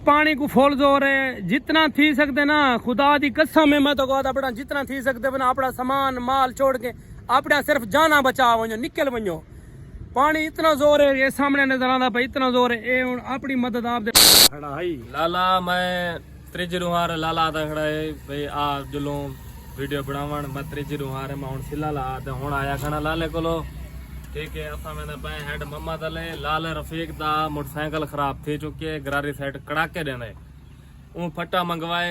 पानी को फुल जोर है, जितना थी सकते ना खुदा दी कसम है, मैं तो कहता अपना जितना थी सकते ना अपना सामान माल छोड़ के अपना सिर्फ जाना बचा वनो, निकल वनो। पानी इतना जोर है, ये सामने नजर आता भाई, इतना जोर है। ये अपनी मदद आप दे खड़ा है लाला, मैं त्रिज रुहार लाला आता खड़ा है भाई। आ जुलो वीडियो बनावन मैं त्रिज रुहार मैं हुन सिला ला ते हुन आया खाना लाले कोलो। ठीक है, असा मैंने पे हेड मम्मा दले लाल रफीक दा मोटरसाइकिल खराब थी चुकी है, गरारी साइड कड़ाके देने ऊ फट्टा मंगवाए।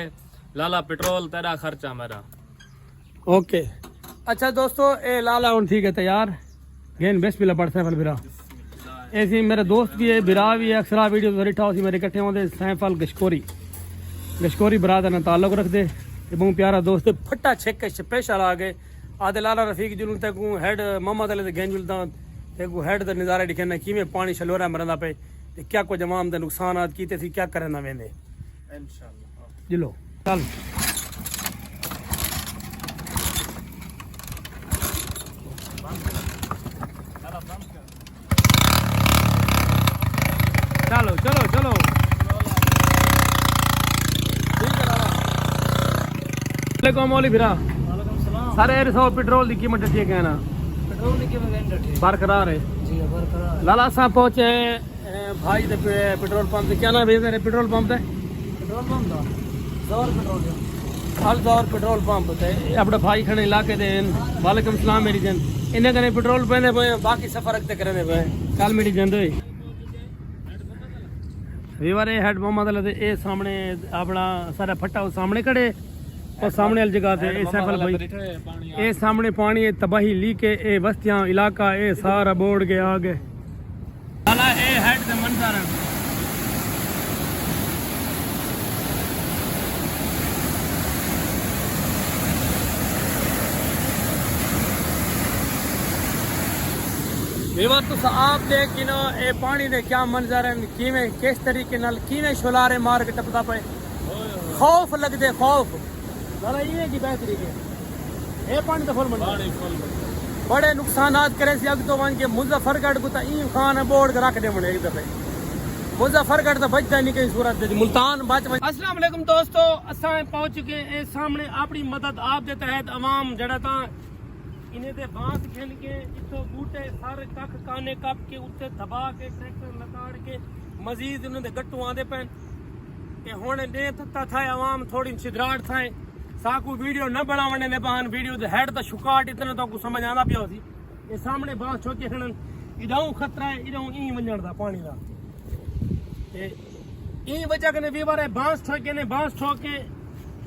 लाला पेट्रोल तेरा खर्चा मेरा। ओके अच्छा दोस्तों, ए लाला हुन ठीक है तैयार गेन बेस्ट भी पड़ सैफल बिरा ऐसी मेरे दोस्त भी है, बिरा भी है, अक्सरा वीडियो तो रिठा मेरे इकट्ठे होते। सैफल गशकोरी बरादर ने ताल्लुक रख दे, बहुत प्यारा दोस्त है। फट्टा छेक स्पेशल आ गए आदे लाला रफीक जुल तक हेड मम्मा तले ते गेंद जुलता तेको हेड द नज़ारे दिखे किमें पानी छलोरा मरंदा पे ते क्या कुछ जमाम दे नुकसानात कीते थी क्या करना वेंदे इंशाल्लाह। जिलो चल चलो चलो चलो वालेकुम मौली फिरा सारे 100 पेट्रोल की कीमत ठीक है ना? पेट्रोल की कीमत बरकरार है जी, बरकरार। लाला साहब पहुंचे भाई दे पेट्रोल पंप क्या नाम है पेट्रोल पंप है? पेट्रोल पंप दा दौर पेट्रोल पंप हल दौर पेट्रोल पंप ते अपने भाई खड़े इलाके दे। वालेकुम सलाम मेरी जन इन्हें कने पेट्रोल पेंदे पे बाकी सफर रखते करने पे कल मेरी जन दे वीवारे हेड मोहम्मद अली ए सामने अपना सारा फट्टा उस सामने खड़े और सामने वाली जगह से सैफल भाई ए सामने पानी है तबाही ली के ए बस्तियां इलाका ए सारा बोर्ड के आगे लाला ए हेड से मंजर तो आप देख कि ना ए पानी दे क्या मंजर है, किवें किस तरीके नाल किवें छुलारे मार के टपदा पे खौफ लगदे खौफ। लाला ये की बेहतरी के ए पानी तो फुल मंजर बड़े नुकसानात करे सी अग तो वन के मुजफ्फरगढ़ को ता ई खान बोर्ड के रख दे मने एक दफे मुजफ्फरगढ़ तो बचता नहीं कहीं सूरत दे मुल्तान बच। अस्सलाम वालेकुम दोस्तों, असा पहुंच चुके ए सामने अपनी मदद आप दे तहत अवाम जड़ा ता इन्हें दे बांस खेल के इथों बूटे सारे कख काने कप के उत्ते दबा के ट्रैक्टर लगाड़ के मजीद उन्हें दे गट्टू आंदे पैन के हुण ने तत्ता था अवाम थोड़ी छिदराट था साकू वीडियो न बनावने ने बहान वीडियो दे हेड ता शुकाट इतने तो कुछ समझ आंदा पियो सी। ये सामने बांस छोके खणन इदाऊ खतरा है, इदाऊ ई वंजण दा पानी दा ते ई वजह कने वीवारे बांस ठोके ने बांस ठोके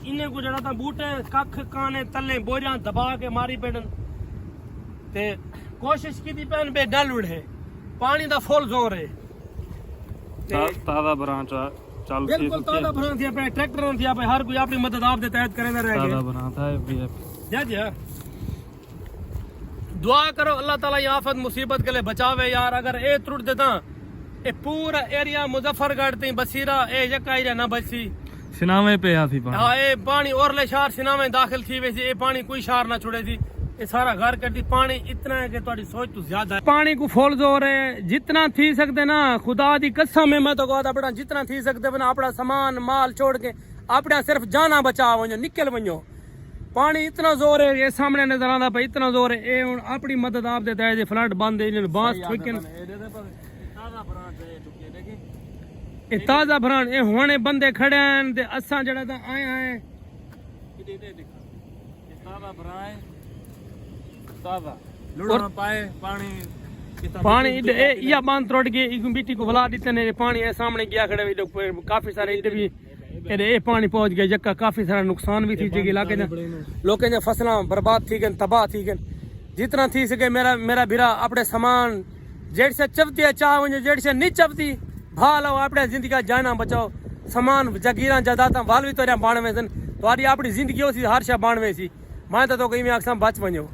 इन्हें को जड़ा ता बूटे कख काने तले बोझा दबा के मारी पेडन ते कोशिश की थी पैन पे डल उड़े पानी दा फुल जोर है ताजा ब्रांच चल बिल्कुल ताजा ब्रांच थी पे ट्रैक्टर थी पे हर कोई अपनी मदद आप दे तहत करे रह ताजा गए ब्रांच है जा जी दुआ करो अल्लाह ताला ये आफत मुसीबत के लिए बचावे यार। अगर ए त्रुट देता ए पूरा एरिया मुजफ्फरगढ़ ते बसीरा ए जका एरिया ना बची सिनावे पे आसी पानी। हां ए पानी ओरले शहर सिनावे दाखिल थी वैसे ए पानी कोई शहर ना छोड़े थी। ये सारा घर कर दी पानी इतना है कि तुम्हारी सोच तो ज्यादा है। पानी को फुल जोर है, जितना थी सकते ना खुदा दी कसम है, मैं तो कहता अपना जितना थी सकते ना अपना सामान माल छोड़ के अपना सिर्फ जाना बचा वनो, निकल वनो। पानी इतना जोर है, ये सामने नजर आता भाई इतना जोर है। ये हुन अपनी मदद आप देता है फ्लड बंद है बांस ठोकन ये ताजा भरान ये हुणे बंदे खड़े हैं ते असा जड़ा ता आए हैं ताजा भराए ताजा लुड़ा पाए पानी या बांध तोड़ के मिट्टी को भला देते ने पानी है सामने गया खड़े काफी सारे इधर भी ए पानी पहुंच गया जगह काफी सारा नुकसान भी थी जगह इलाके लोगों ने फसलां बर्बाद थी गन तबाह थी गन। जितना थी सके मेरा बिरा अपने सामान जेड़ से चवती है चाह वनो जेड़ से नहीं चवती भाल आओ अपने जिंदगी जाना बचाओ सामान जगीरा जायदाद वाल भी तो बाणवे सन तुम्हारी अपनी जिंदगी हो सी हर शा बाणवे सी मैं तो कहीं में आखसा बच वनो।